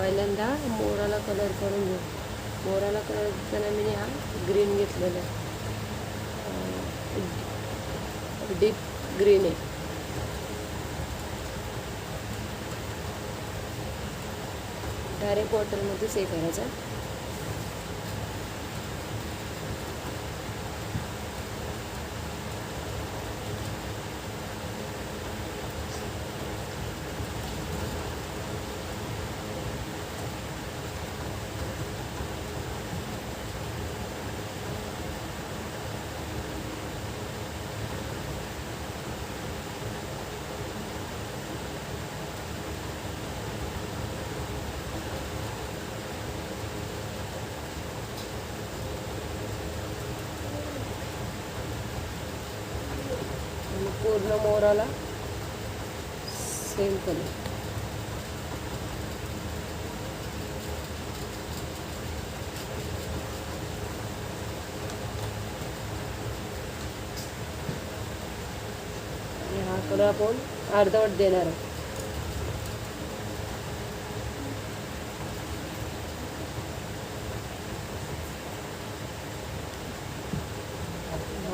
पहिल्यांदा मोराला कलर करून घेऊ. मोराला कलर देताना मी हा ग्रीन घेतलेला आहे, डीप ग्रीन आहे. डायरेक्ट वॉटरमध्येच हे करायचा. पूर्ण मोराला सेम कलर. आणि हा कलर आपण अर्धवट देणार आहोत.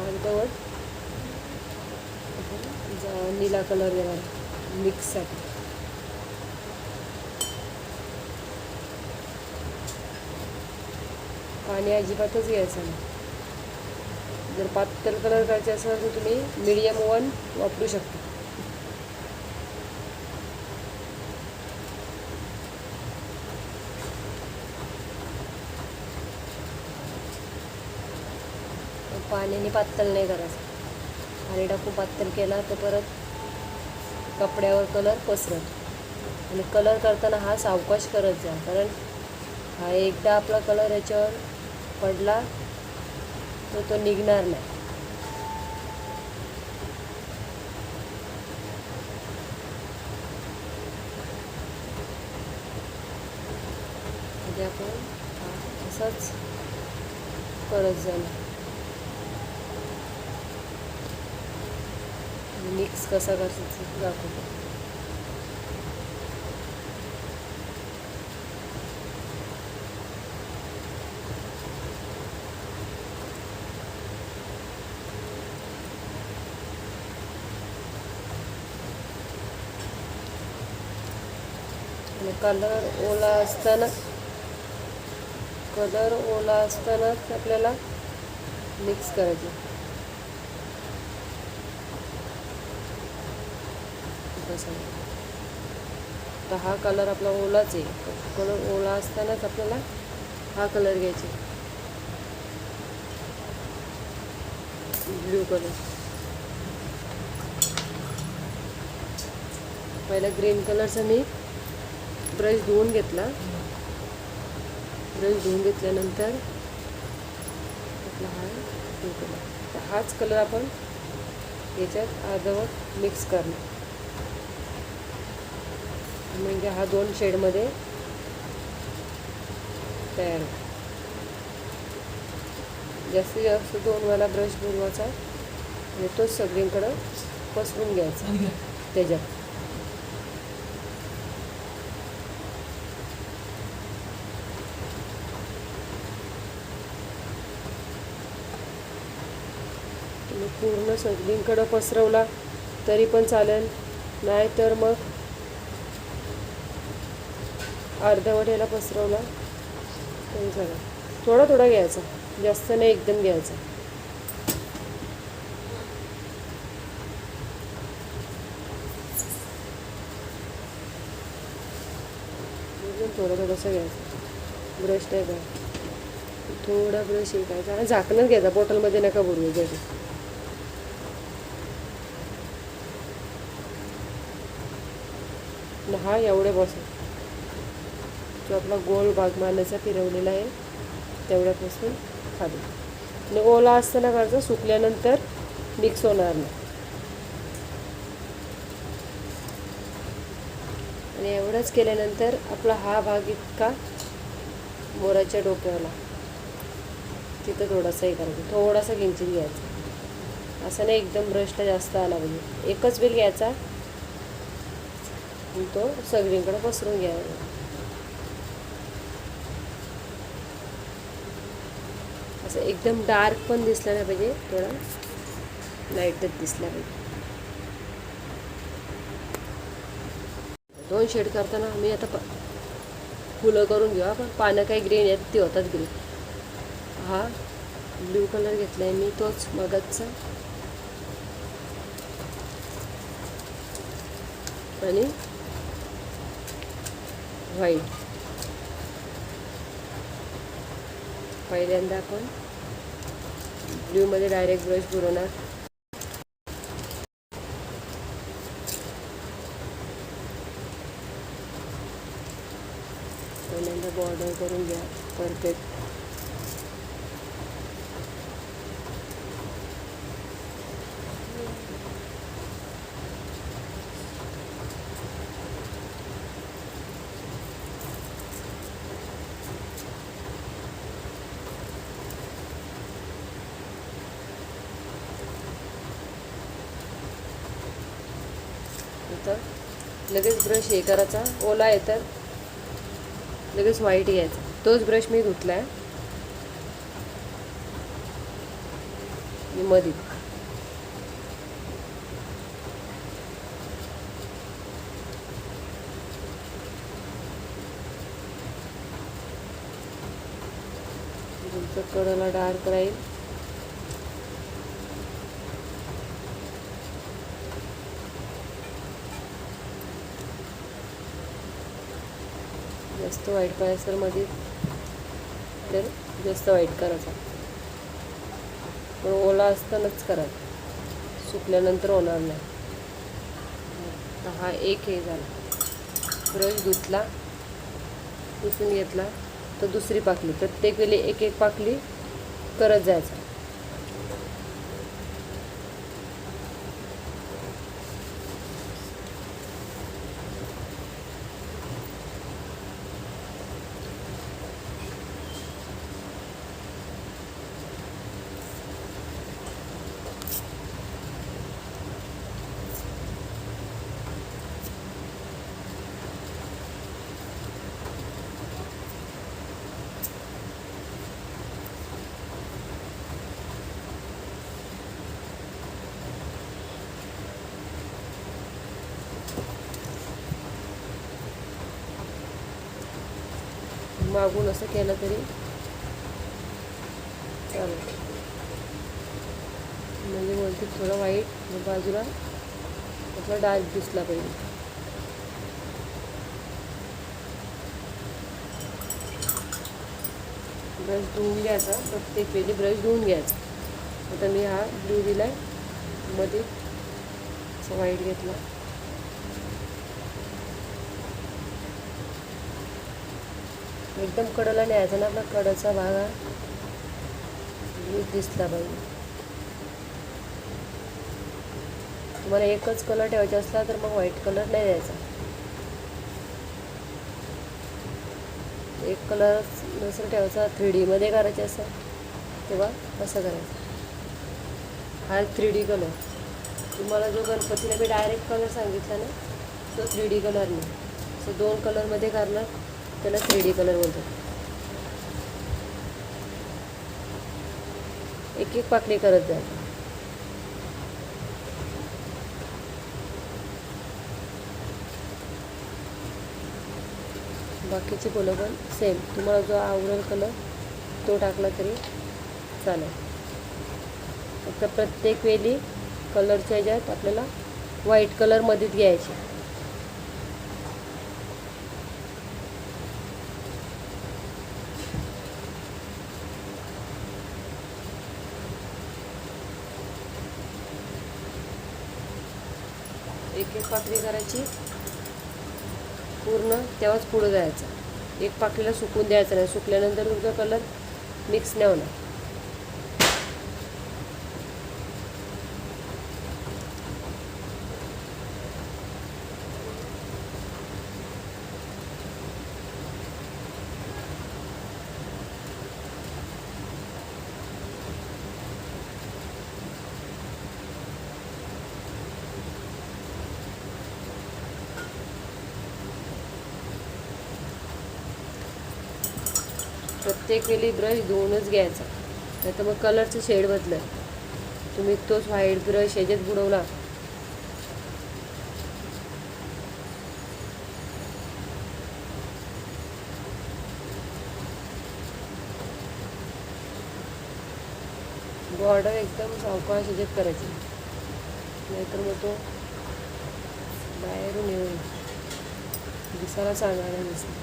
अर्धवट नीला कलर देणार मिक्ससाठी. पाणी अजिबातच घ्यायचं नाही. जर पातळ कलर करायचे असेल तर तुम्ही मीडियम 1 वापरू शकता. पाण्याने पातळ नाही करायचं. पाणी टाकून पातळ केला तर परत कपड्यावर कलर पसरत. आणि कलर करताना हा सावकाश करत जा, कारण हा एकदा आपला कलर याच्यावर पडला तर तो निघणार नाही. म्हणजे आपण असंच करत जाणार. मिक्स कसा करायचं दाखवतो. आणि कलर ओला असतानाच आपल्याला मिक्स करायचं. तर हा कलर आपला ओलाच आहे. कलर ओला असतानाच आपल्याला हा कलर घ्यायचा, ब्ल्यू कलर. पहिला ग्रीन कलरचा मी ब्रश धुवून घेतला. ब्रश धुवून घेतल्यानंतर आपला हा ब्ल्यू कलर. तर हाच कलर आपण याच्यात अर्धवट मिक्स करणार. म्हणजे हा 2 शेडमध्ये तयार. जास्तीत जास्त 2 वेळा ब्रश बुडवायचा आणि तोच सगळीकडं पसरून घ्यायचा त्याच्यात. तुम्ही पूर्ण सगळीकडं पसरवला तरी पण चालेल, नाहीतर मग अर्धवट याला पसरवला तरी चालेल. थोडा थोडा घ्यायचा, जास्त नाही एकदम घ्यायचा. थोडं थोडंसं घ्यायचं. ब्रश नाही काय, थोडा ब्रश हे करायचा आणि झाकणच घ्यायचा. बॉटलमध्ये नका बुडवू त्याची. हा एवढे बसून जो आपला गोल भाग मारण्याचा फिरवलेला आहे तेवढ्यापासून खाली. आणि ओला असताना करायचं, सुकल्यानंतर मिक्स होणार नाही. आणि एवढंच केल्यानंतर आपला हा भाग इतका मोराच्या डोक्याला तिथं थोडासा हे करायचं, थोडासा किंचित घ्यायचा. असं नाही एकदम ब्रशला जास्त आला पाहिजे. एकच वेल घ्यायचा आणि तो सगळीकडे पसरून घ्यायचा. असं एकदम डार्क पण दिसला नाही पाहिजे, थोडा लाईटच दिसला पाहिजे. 2 शेड करताना मी आता फुलं करून घेऊ. पण पानं काही ग्रीन आहेत, ती होतात ग्रीन. हा ब्ल्यू कलर घेतला आहे मी, तोच मगजचा, आणि व्हाईट. पहिल्यांदा आपण ब्ल्यूमध्ये डायरेक्ट ब्रश बुरवणार. पहिल्यांदा बॉर्डर करून घ्या परफेक्ट. तर लगेच ब्रश हे करायचा, ओला आहे तर लगेच व्हाईट घ्यायचा. तोच ब्रश मी धुतला आहे मध्ये. तुमचं कडेला डार्क राहील. जास्त व्हाईट पाहिजे तर मध्ये तर जास्त व्हाईट करायचा, पण ओला असतानाच करायचा, सुकल्यानंतर होणार नाही. हा एक हे झाला. ब्रश धुतला, पुसून घेतला, तर दुसरी पाकळी प्रत्येक वेळी एक एक पाकळी करत जायचं. मागून असं केलं तरी चालेल, म्हणजे वरती थोडं व्हाईट बाजूला आपला डार्क दिसला पाहिजे. ब्रश धुवून घ्यायचा, प्रत्येक वेळी ब्रश धुवून घ्यायचा. आता मी हा ब्ल्यू दिलाय, मध्ये असं व्हाईट घेतला. एकदम कडेला न्यायचा ना, आपला कडेचा भाग हा दिसला पाहिजे. तुम्हाला एकच कलर ठेवायचा असला तर मग व्हाईट कलर नाही द्यायचा. एक कलर नसेल ठेवायचा, 3D मध्ये करायचे असं, तेव्हा असं करायचं. हा 3D कलर. तुम्हाला जो गणपतीला मी डायरेक्ट कलर सांगितला ना, तो 3D कलर नाही. असं 2 कलरमध्ये करणार, त्याला 3D कलर बोलतात. एक एक पाकळी करत जायचं. बाकीचे फुलं पण सेम, तुम्हाला जो आवडेल कलर तो टाकला तरी चालेल. फक्त प्रत्येक वेळी कलरच्या ह्याच्यात आपल्याला व्हाईट कलर मध्येच घ्यायचे. एक एक पाकळी करायची पूर्ण, तेव्हाच पुढं जायचं. एक पाकळीला सुकून द्यायचं नाही, सुकल्यानंतर तुमचा कलर मिक्स नाही होणार. प्रत्येक वेळी ब्रश धुवूनच घ्यायचा. नाही तर मग कलरचं शेड बदलत. तुम्ही तोच व्हाईट ब्रश ह्याच्यात बुडवला बॉर्डर एकदम सावकाश ह्याच्यात करायची, नाहीतर मग तो बाहेरून येऊन दिसायला चांगला नाही दिसत.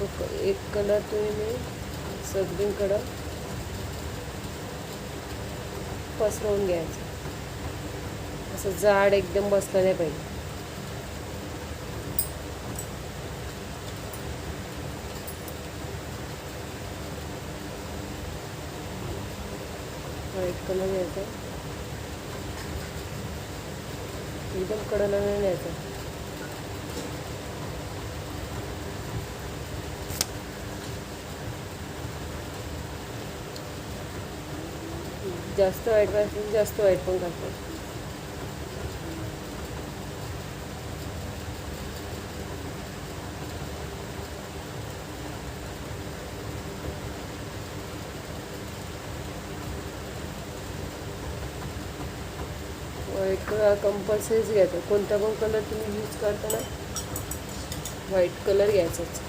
तो एक कलर तुम्ही सगळीकडं पसरवून घ्यायचं, असं जाड एकदम बसलं नाही पाहिजे. व्हाईट कलर घ्यायचा, एकदम कडला नाही न्यायचा. जास्त व्हाईट पाहिजे जास्त व्हाईट पण घालतात. व्हाईट कलर कंपल्सरीच घ्यायचा. कोणता पण कलर तुम्ही यूज करताना व्हाईट कलर घ्यायचाच.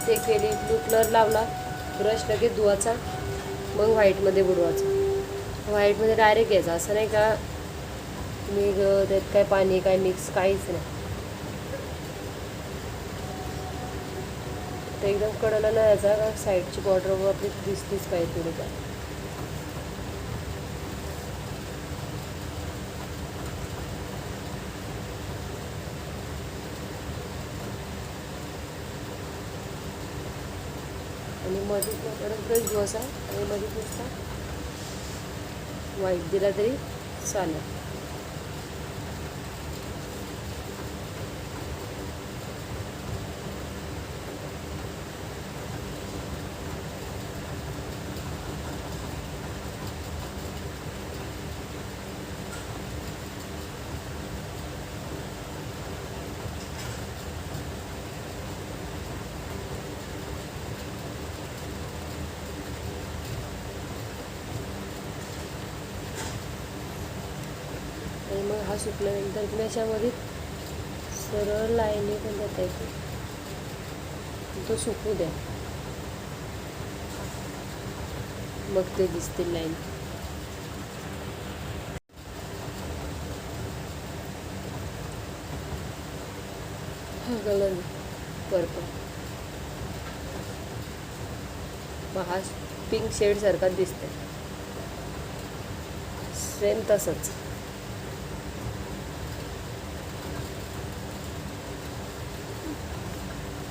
ते केली, ब्लू कलर लावला, ब्रश लगेच धुवायचा, मग व्हाईटमध्ये बुडवायचा. व्हाईटमध्ये डायरेक्ट घ्यायचा, असं नाही का तुम्ही त्यात काय पाणी काय मिक्स काहीच नाही. तर एकदम कडला नाही यायचा, का साईडची बॉर्डर आपली दिसलीच पाहिजे थोडी काय. आणि मध्ये परत ब्रश धुवायचा आणि मध्ये नुसता व्हाईट दिला तरी चालेल. आणि मग हा सुकल्यानंतर तुम्ही अशामध्ये सरळ लाईनी पण देता येते, तो सुकू द्या, मग ते दिसतील लाईन. हा कलर पर्पल, मग हा पिंक शेड सारखा दिसतंय, सेम तसंच.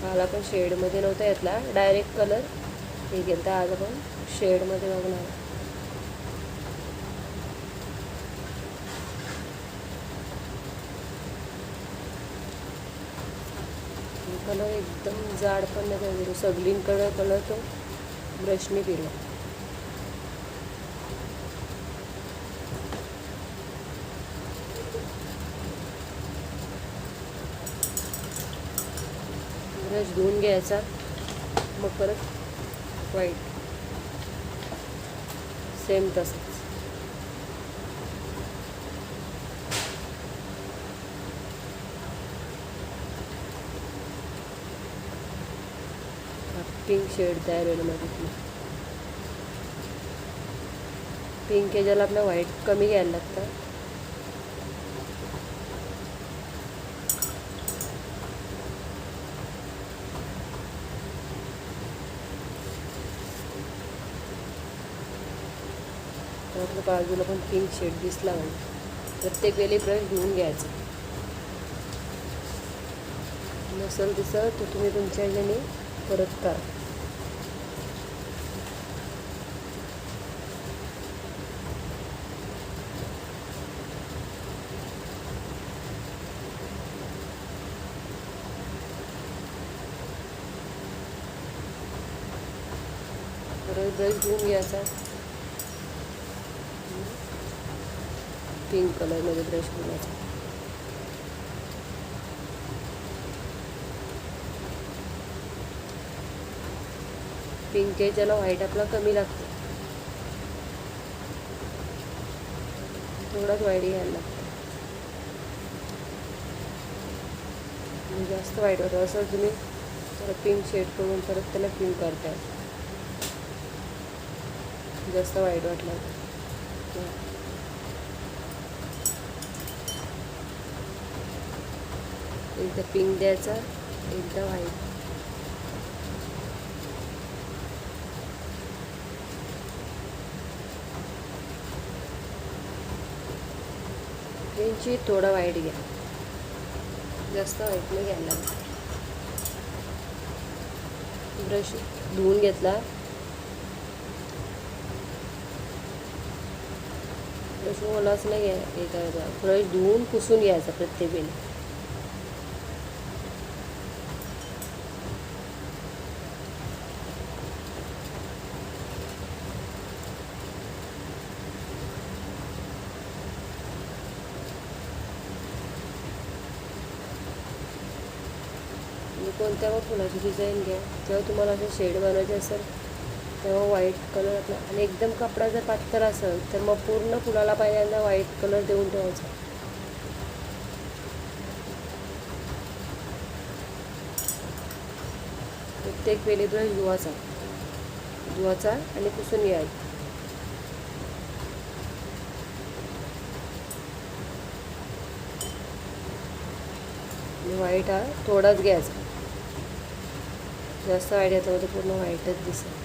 काल आपण शेडमध्ये नव्हता घेतला, डायरेक्ट कलर हे घेतला. आज आपण शेडमध्ये बघणार. कलर एकदम जाड पण नाही पाहिजे, सगळीकडं कलर तो ब्रशने फिरवा. ब्रश धुवून घ्यायचा, मग परत व्हाईट सेम तसंच. पिंक शेड तयार होईल मध्ये. पिंक याच्याला आपलं व्हाईट कमी घ्यायला लागतं. आपल्या बाजूला पण पिंक शेड दिसला म्हणजे प्रत्येक वेळी ब्रश धुवून घ्यायचा. नसेल दिसत तर तुम्ही तुमच्या ह्याच्याने परत करा. परत ब्रश धुवून घ्यायचा, पिंक कलरमध्ये ब्रश घ्यायचा. पिंक आहे ज्याला व्हाईट आपला कमी लागतो, थोडाच व्हाईट घ्यायला लागतं. जास्त व्हाईट होतं असं तुम्ही परत पिंक शेड करून परत त्याला पिंक करताय, जास्त व्हाईट वाटलं. एकदा पिंक द्यायचा, एकदा व्हाईट. पिंकची थोडा व्हाईट घ्या, जास्त व्हाईट नाही घ्यायला. ब्रश धुवून घेतला, ब्रश ओलाच नाही घ्यायचा, ब्रश धुवून पुसून घ्यायचा प्रत्येक वेळी. कोणत्या मग फुलाची डिझाईन घ्या, जेव्हा तुम्हाला असं शेड बनवायचे असेल तेव्हा व्हाईट कलर आपला, आणि एकदम कपडा जर पातळ असेल तर मग पूर्ण फुलाला पहिल्यांदा व्हाईट कलर देऊन ठेवायचा. प्रत्येक वेळी ब्रश धुवायचा आणि पुसून घ्यायचा. व्हाईट हा थोडाच घ्यायचा, जास्त व्हाईट घेतला तर पूर्ण व्हाईटच दिसेल.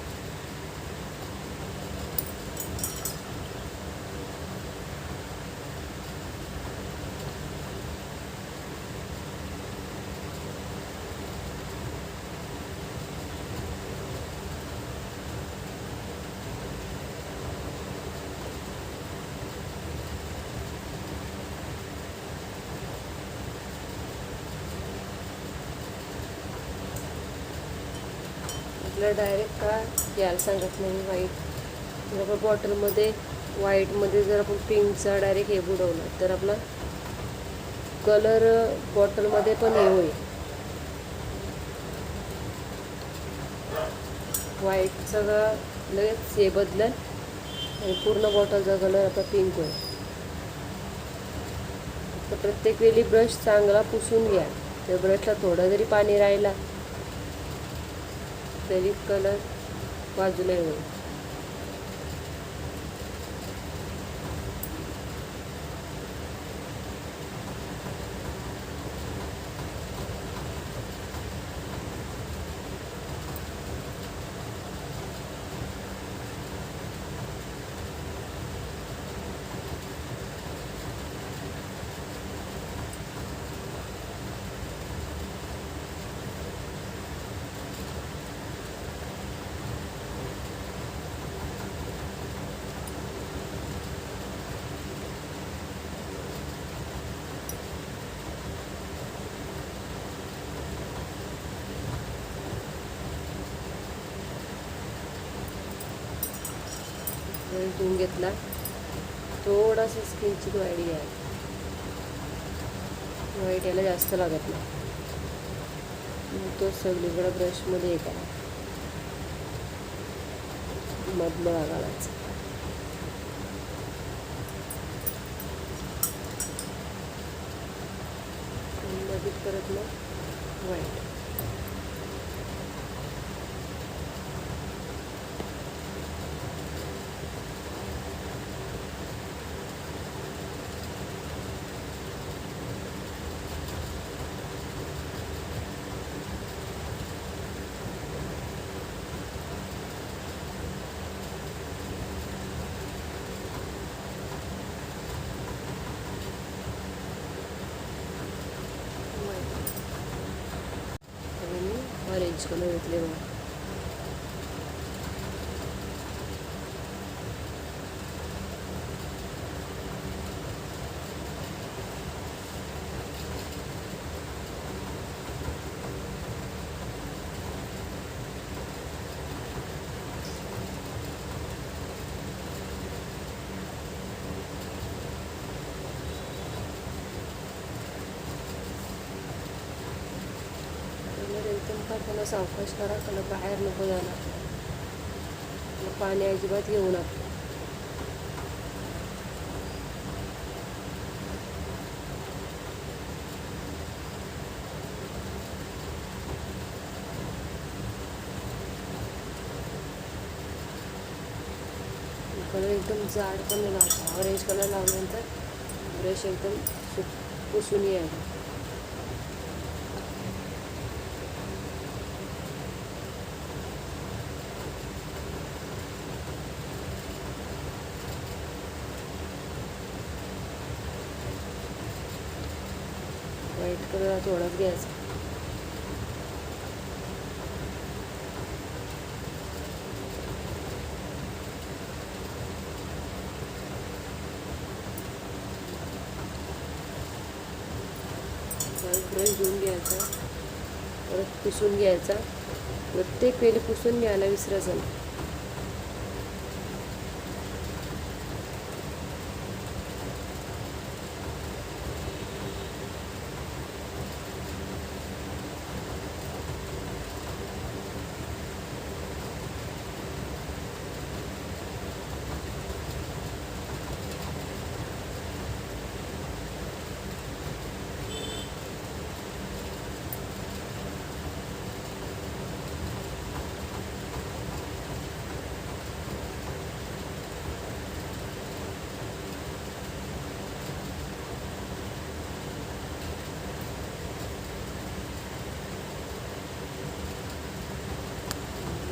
आपल्याला डायरेक्ट का घ्यायला सांगत नाही व्हाईट, जर आपण बॉटलमध्ये व्हाईटमध्ये जर आपण पिंकचा डायरेक्ट हे बुडवलं तर आपला कलर बॉटलमध्ये पण हे होईल, व्हाईट सगळं लगेच हे बदलेल आणि पूर्ण बॉटलचा कलर आपला पिंक होईल. तर प्रत्येक वेळी ब्रश चांगला पुसून घ्या, त्या ब्रशला थोडा जरी पाणी राहिला तरी कलर बाजूला होईल. धुवून घेतला, थोडासा स्किनची व्हाईट घ्यायची, व्हाईट याला जास्त लागत नाही, तो सगळीकडे ब्रशमध्ये हे करा, मधला घालायचा. मध्ये परत मग व्हाईट. ऑरेंज कलर घेतले बघा. सावकाश करा, कलर बाहेर नको जाणार, पाणी अजिबात घेऊ नका. कलर एकदम जाड पण नाही लावायचा. ऑरेंज कलर लावल्यानंतर ब्रश एकदम पुसून यायला. व्हाईट कलर थोडाच घ्यायचा. ब्रश घेऊन घ्यायचा, परत पुसून घ्यायचा. प्रत्येक वेळी पुसून घ्यायला विसरायचं नाही.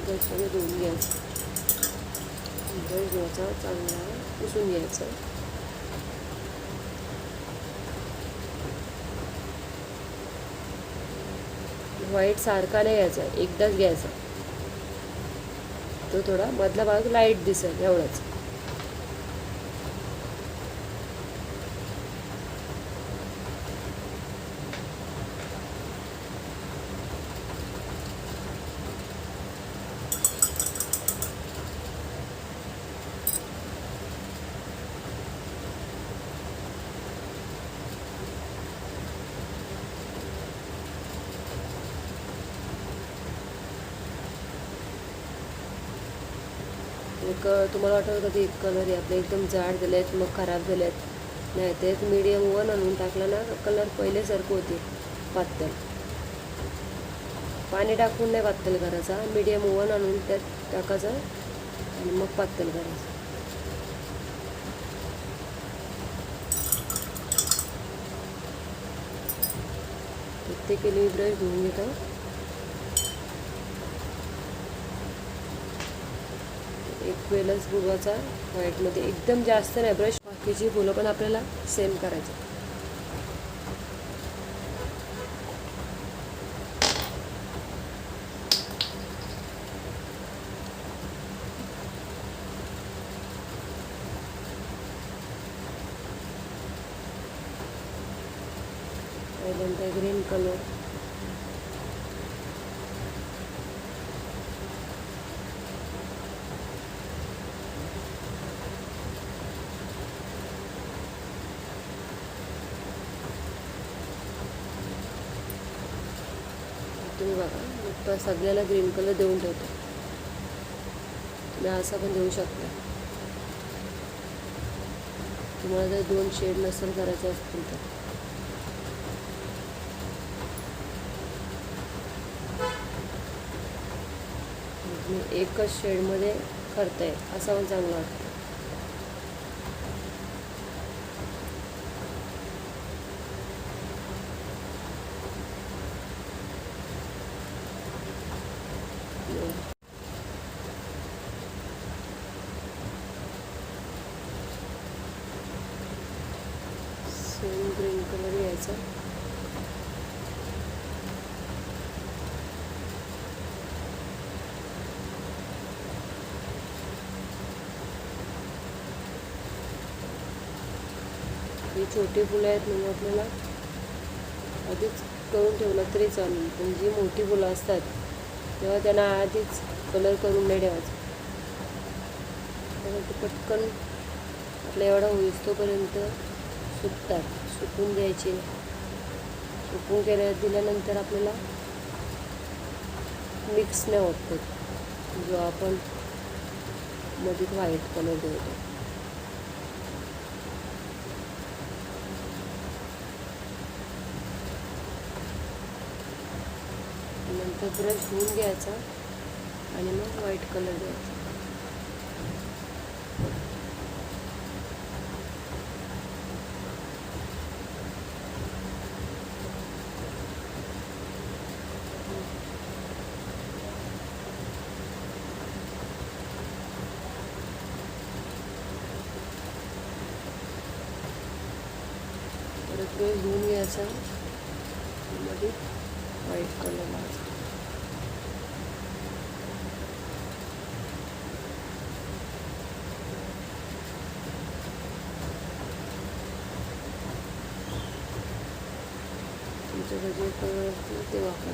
ब्रश सगळं धुवून घ्यायचं. ब्रश घ्यायचा, चांगला पुसून घ्यायचं. व्हाईट सारखा नाही घ्यायचा, एकदाच घ्यायचा. तो थोडा मधला भाग लाईट दिसेल एवढंच. तुम्हाला वाटतं का ते कलर आहे आपले एकदम जाड झाले आहेत मग खराब झाले आहेत? नाही, ते मीडियम 1 आणून टाकला ना कलर पहिल्यासारखं होते पातळ. पाणी टाकून नाही पातळ करायचा, मीडियम 1 आणून त्यात टाकायचं आणि मग पातळ करायचं. प्रत्येक वेळी ब्रश धुवून घेतो. एक वेळच बुडवायचा व्हाईटमध्ये, एकदम जास्त नाही ब्रश. बाकीची फुलं पण आपल्याला सेम करायची. पहिल्यांदा ग्रीन कलर, तुम्ही बघा मी सगळ्याला ग्रीन कलर देऊन ठेवतो. तुम्ही असा पण देऊ शकता. तुम्हाला जर 2 शेड नसेल करायचे असतील तर. तुम्ही एकच शेडमध्ये करताय असं पण चांगलं वाटतं. सेम ग्रीन कलर घ्यायचा. ही छोटी फुलं आहेत म्हणून आपल्याला आधीच करून ठेवलं तरी चालेल, पण जी मोठी फुलं असतात तेव्हा त्यांना आधीच कलर करून नाही ठेवायचं. ते पटकन आपल्या एवढा होईस तोपर्यंत सुकतात. सुकून द्यायचे. सुकून दिल्यानंतर आपल्याला मिक्स नाही होत ते, जो आपण मध्ये व्हाईट कलर देतो. नंतर ब्रश धुवून घ्यायचा आणि मग व्हाईट कलर द्यायचा. परत ब्रश धुवून घ्यायचा, मध्ये व्हाईट कलर लावायचा. तुमच्याकडे जे कलर असतील ते वापरा.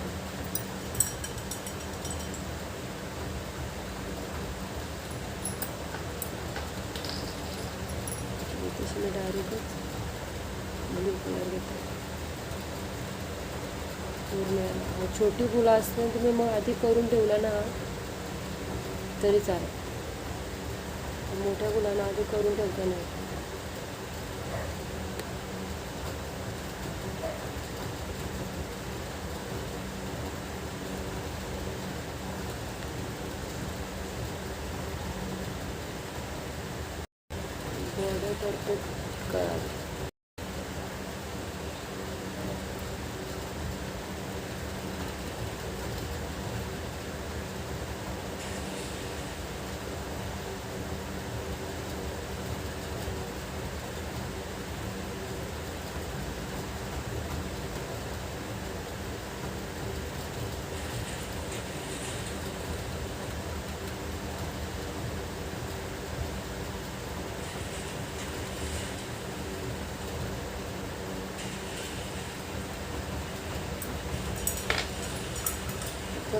तशी मी डायरेक्टच ब्लू कलर घेते पूर्ण. छोटी फुलं असते तुम्ही मग आधी करून ठेवलं ना तरी चालेल, मोठ्या फुलांना आधी करून ठेवता नाही. बॉर्डर परफेक्ट करावी.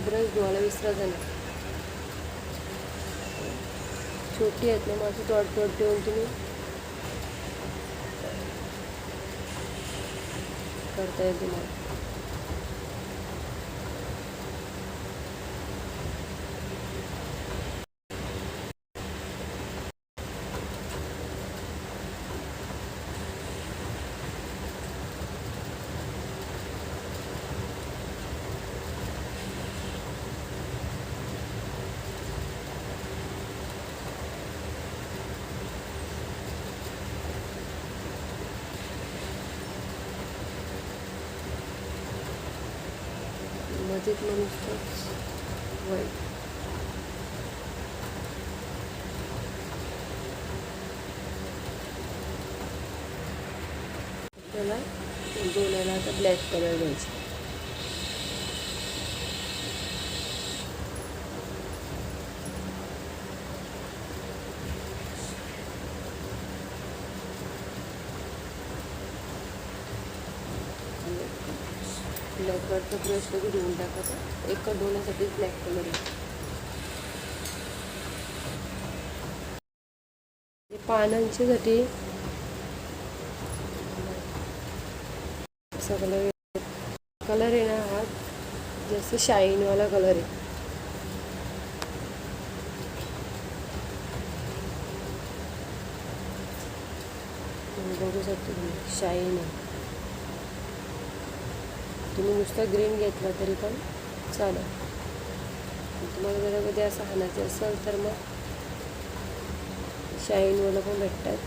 ब्रश धुवायला विसरायचा नाही. छोटी आहेत ना, माझं तोड ठेवून तुम्ही करता येईल तुम्हाला. मध्ये नुसतंच व्हाईट. त्याला डोळ्याला आता ब्लॅक कलर द्यायचा. ब्लॅक कलरचा ब्रश कधी धुवून टाकायचा, एका डोळ्यासाठी ब्लॅक कलर आहे. पानांच्यासाठी असा कलर आहे ना, हा जास्त शाईनवाला कलर आहे. बघू शकतो तुम्ही, शाईन आहे. तुम्ही नुसता ग्रीन घेतला तरी पण चालेल. तुम्हाला जर कधी असं हाणायचं असेल तर मग शाईनवाला पण भेटतात.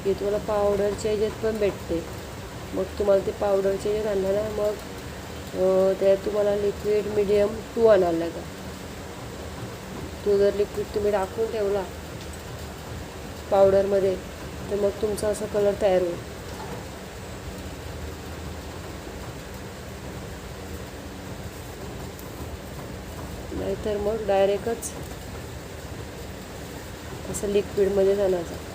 हे तुम्हाला पावडरच्या ह्याच्यात पण भेटते. मग तुम्हाला ते पावडरच्या ह्याच्यात आणलं ना, मग त्यात तुम्हाला लिक्विड मीडियम 2 आणायला लागेल. तो जर लिक्विड तुम्ही टाकून ठेवला पावडरमध्ये तर मग तुमचा असा कलर तयार होईल. नाहीतर मग डायरेक्टच असं लिक्विडमध्ये आणायचं.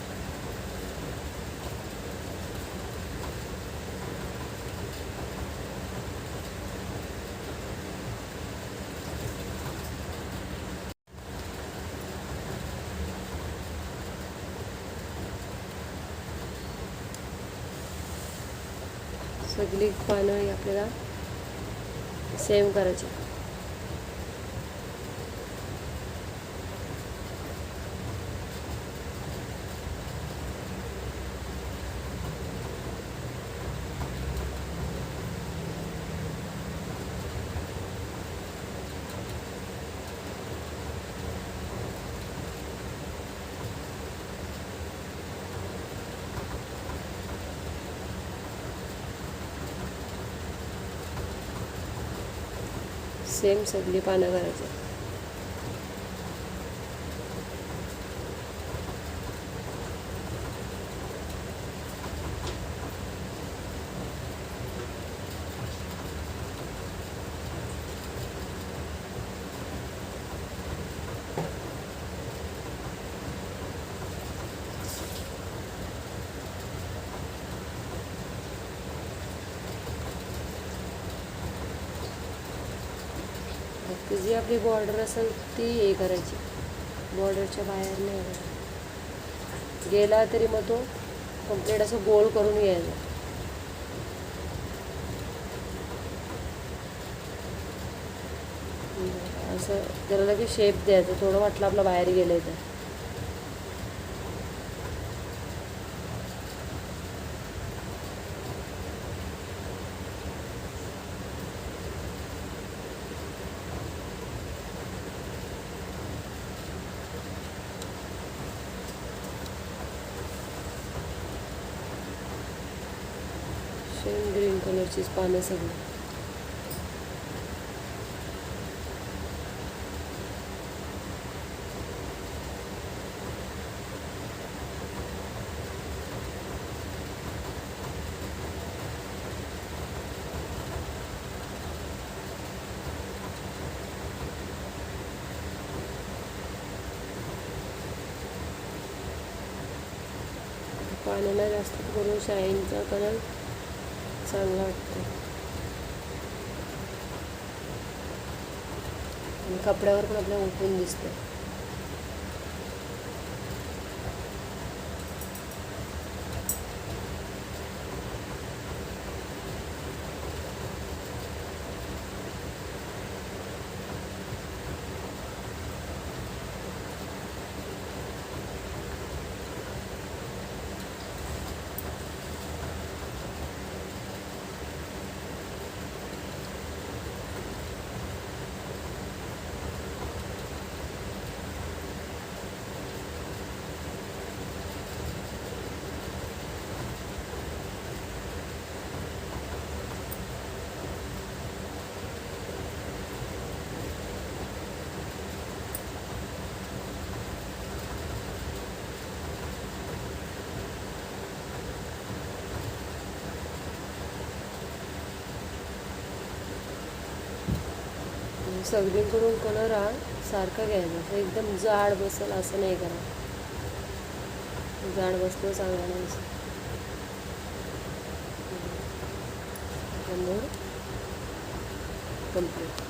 सगळी पानं ही आपल्याला सेम करायची. सेम सगळी पानं करायची. ती जी आपली बॉर्डर असेल ती हे करायची, बॉर्डरच्या बाहेर नाही करायची. गेला तरी मग तो कंप्लीट असं गोल करून घ्यायचा. असं त्याला लगेच शेप द्यायचा. थोडं वाटलं आपलं बाहेर गेलं तर सेम ग्रीन कलरचीच पानं सगळी. पाण्याला जास्त करून शाईनचा कलर चांगला वाटतो आणि कपड्यावर पण आपल्याला उठून दिसतं. सगळीकडून कलर हा सारखा घ्यायचा. असं एकदम जाड बसेल असं नाही करा. जाड बसलं चांगला नाही दिसत. कंप्लीट.